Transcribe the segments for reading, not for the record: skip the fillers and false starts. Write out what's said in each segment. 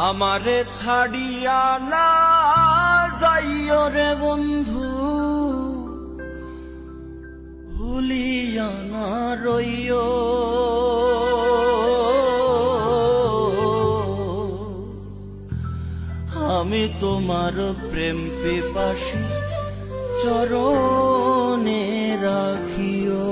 আমারে ছাড়িয়া না যাইও রে বন্ধু, ভুলিয়া না রইও। আমি তোমার প্রেম পিপাসী চরণে রাখিও।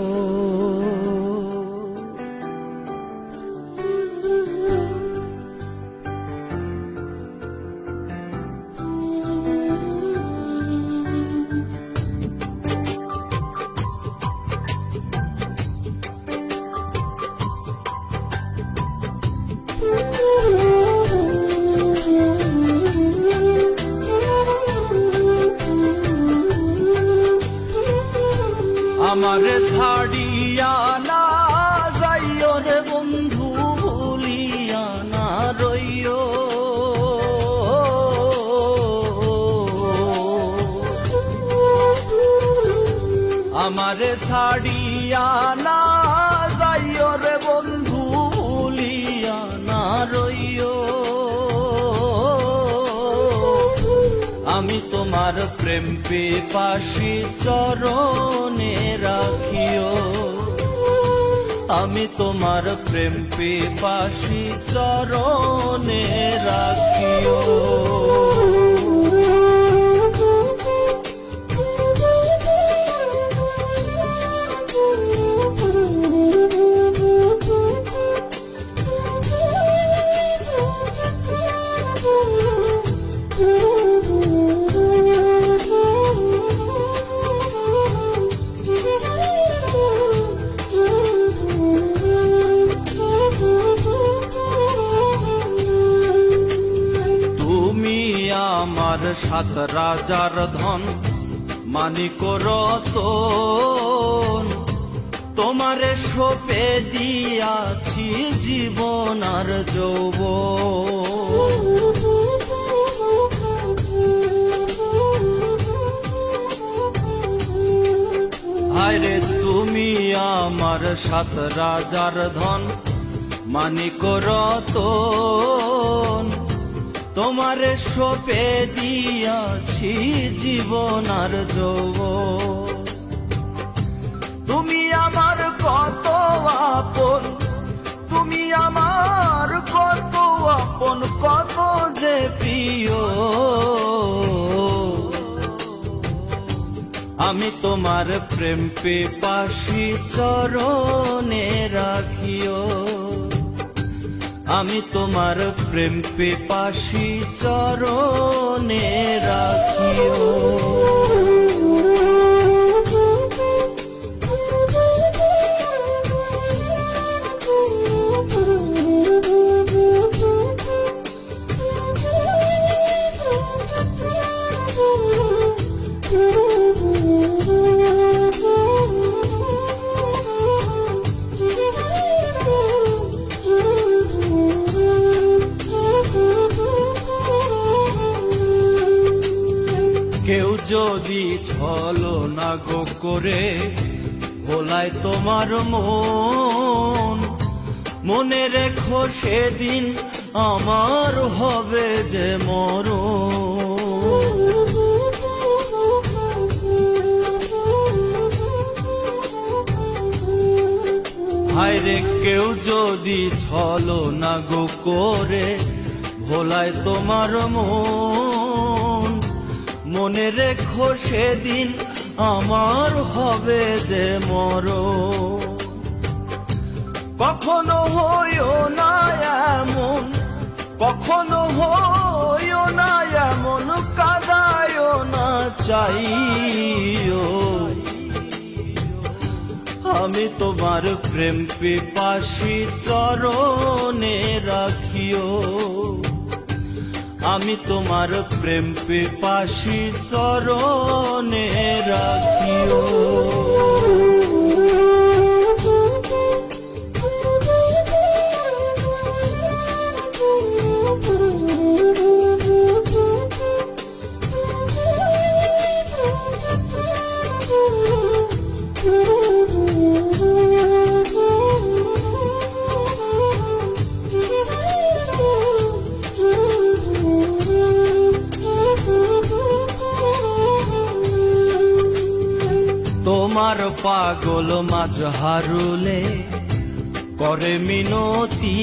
আমারে ছাড়িয়া না যাইও রে বন্ধু, ভুলিয়া না রইও। আমারে ছাড়িয়া না যাইও রে বন্ধু, ভুলিয়া না রইও। আমি তোমার প্রেম পিপাসী চরণে রাখিও। আমি তোমার প্রেম পিপাসী চরণে রাখিও। আমার সাত রাজার ধন, মানিক রতন, তোমারে সঁপে দিয়াছি জীবন আর যৌবন। হায়রে তুমি আমার সাত রাজার ধন, মানিক রতন, তোমারে সঁপে দিয়াছি জীবন আর যৌবন। তুমি আমার কত আপন, তুমি আমার কত আপন, কত যে প্রিয়। আমি তোমার প্রেম পিপাসী চরণে রাখিও। আমি তোমার প্রেম পিপাসী চরণে রাখিও। কেউ যদি ছলনা গো করে ভোলায় তোমার মন, মনে রেখো সেদিন আমার হবে যে মরণ। হায়রে কেউ যদি ছলনা গো করে ভোলায় তোমার মন, মনে রেখো সেদিন আমার হবে যে মরণ। কখনো হইও না এমন, কখনো হইও না এমন, কাঁদায়ও না চাইও। আমি তোমার প্রেম পিপাসী চরণে রাখিও। আমি তোমার প্রেম পিপাসী চরণে রাখিও। তোমার পাগল মাজহারুলে করে মিনতি,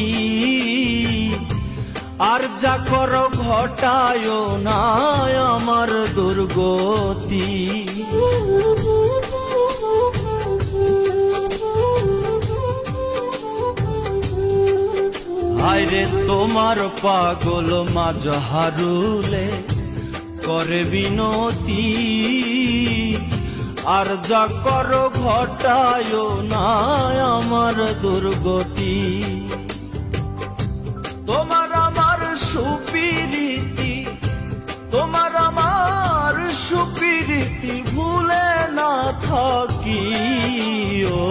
আর যা করো ঘটায় না আমার দুর্গতি। হায়রে তোমার পাগল মাজহারুলে করে বিনতি, আর যা করো ঘটায় না আমার দুর্গতি। তোমার আমার সুপিরিতি, তোমার আমার সুপিরিতি ভুলে না থাকিও।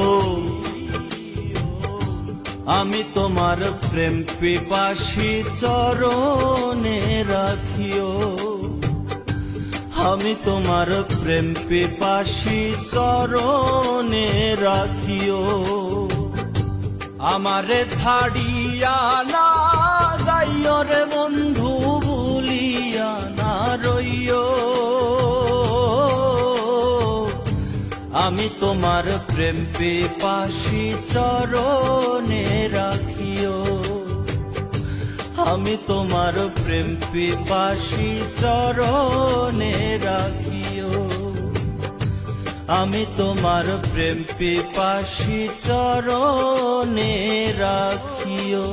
আমি তোমার প্রেম পিপাসী চরণে রাখিও, আমি তোমার প্রেম পিপাসী চরণে রাখিও। আমারে ছাড়িয়া না যাইও রে বন্ধু, ভুলিয়া না রইও। আমি তোমার প্রেম পিপাসী চরণে রাখিও, আমি তোমার প্রেম পিপাসী চরণে রাখিও, আমি তোমার প্রেম পিপাসী চরণে রাখিও।